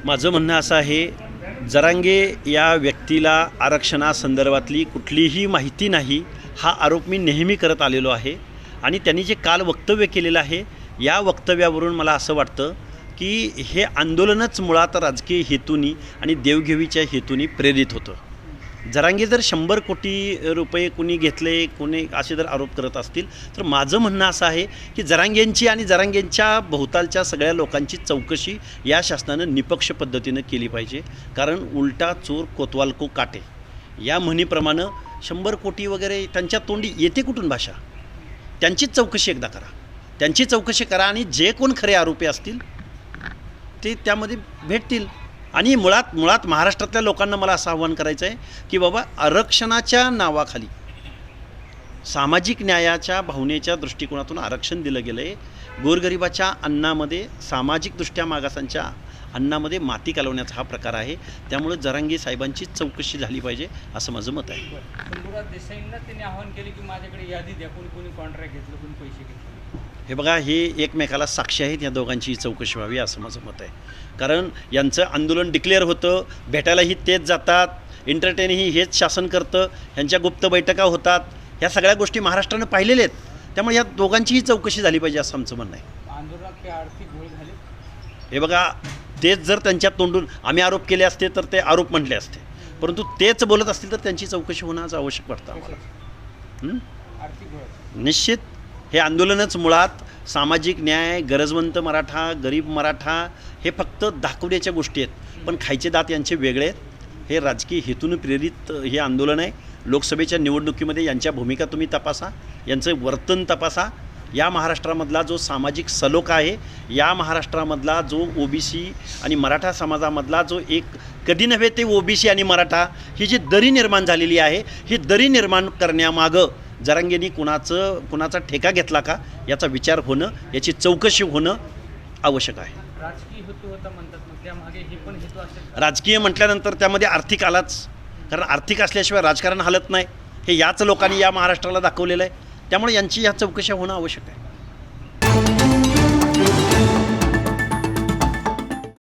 माझं म्हणणं असं आहे, जरांगे या व्यक्तीला आरक्षणासंदर्भातली कुठलीही माहिती नाही हा आरोप मी नेहमी करत आलेलो आहे आणि त्यांनी जे काल वक्तव्य केलेलं आहे या वक्तव्यावरून मला असं वाटतं की हे आंदोलनच मुळात राजकीय हेतूनी आणि देवघेवीच्या हेतूनी प्रेरित होतं. जरांगे जर 100 कोटी रुपये कुणी घेतले, कोणी असे जर आरोप करत असतील तर माझं म्हणणं असं आहे की जरांगेंची आणि जरांगेंच्या भोवतालच्या सगळ्या लोकांची चौकशी या शासनानं निपक्ष पद्धतीनं केली पाहिजे. कारण उलटा चोर कोतवाल को काटे या म्हणीप्रमाणे 100 कोटी वगैरे त्यांच्या तोंडी येते कुठून भाषा. त्यांचीच चौकशी एकदा करा, त्यांची चौकशी करा आणि जे कोण खरे आरोपी असतील ते त्यामध्ये भेटतील. आणि मुळात महाराष्ट्रातल्या लोकांना मला असं आव्हान करायचं आहे की बाबा आरक्षणाच्या नावाखाली सामाजिक न्यायाच्या भावनेच्या दृष्टिकोनातून आरक्षण दिलं गेलं आहे. गोरगरिबाच्या अन्नामध्ये, सामाजिकदृष्ट्या मागासांच्या अन्नामध्ये माती कालवण्याचा हा प्रकार आहे. त्यामुळे जरांगे साहेबांची चौकशी झाली पाहिजे असं माझं मत आहे. शंभूराज देसाईंना त्यांनी आवाहन केले की माझ्याकडे यादी द्या, कोणी कॉन्ट्रॅक्ट घेतलं, कोणी पैसे घेतले. हे बघा, हे एकमेकाला साक्षी आहेत. या दोघांची चौकशी व्हावी असं माझं मत आहे. कारण यांचं आंदोलन डिक्लेअर होतं, भेटायलाही तेच जातात, एंटरटेनही हेच शासन करतं, ह्यांच्या गुप्त बैठका होतात. ह्या सगळ्या गोष्टी महाराष्ट्रानं पाहिलेल्या आहेत. त्यामुळे या दोघांचीही चौकशी झाली पाहिजे असं आमचं म्हणणं आहे. आंदोलनात काही आर्थिक घोळ झाले? हे बघा, तेच जर त्यांच्या तोंडून आम्ही आरोप केले असते तर ते आरोप म्हटले असते, परंतु तेच बोलत असतील तर त्यांची चौकशी होणं आज आवश्यक वाटतं आम्हाला. आर्थिक घोळ निश्चित हे आंदोलनच मुळात सामाजिक न्याय, गरजवंत मराठा, गरीब मराठा हे फक्त दाखवण्याच्या गोष्टी आहेत, पण खायचे दात यांचे वेगळे आहेत. हे राजकीय हेतून प्रेरित हे आंदोलन आहे. लोकसभेच्या निवडणुकीमध्ये यांच्या भूमिका तुम्ही तपासा, यांचं वर्तन तपासा. या महाराष्ट्रामधला जो सामाजिक सलोखा आहे, या महाराष्ट्रामधला जो OBC आणि मराठा समाजामधला जो एक कधी नव्हे ते OBC आणि मराठा ही जी दरी निर्माण झालेली आहे, ही दरी निर्माण करण्यामागं जरांगेंनी कुणाचा ठेका घेतला का याचा विचार होणं, याची चौकशी होणं आवश्यक आहे. राजकीय हेतू होता म्हणतात, मग त्यामागे हे पण हेतू असेल? राजकीय म्हटल्यानंतर त्यामध्ये आर्थिक आलाच, कारण आर्थिक असल्याशिवाय राजकारण हलत नाही. हे याच लोकांनी या महाराष्ट्राला दाखवलेलं आहे. त्यामुळे यांची या चौकशा होणं आवश्यक आहे.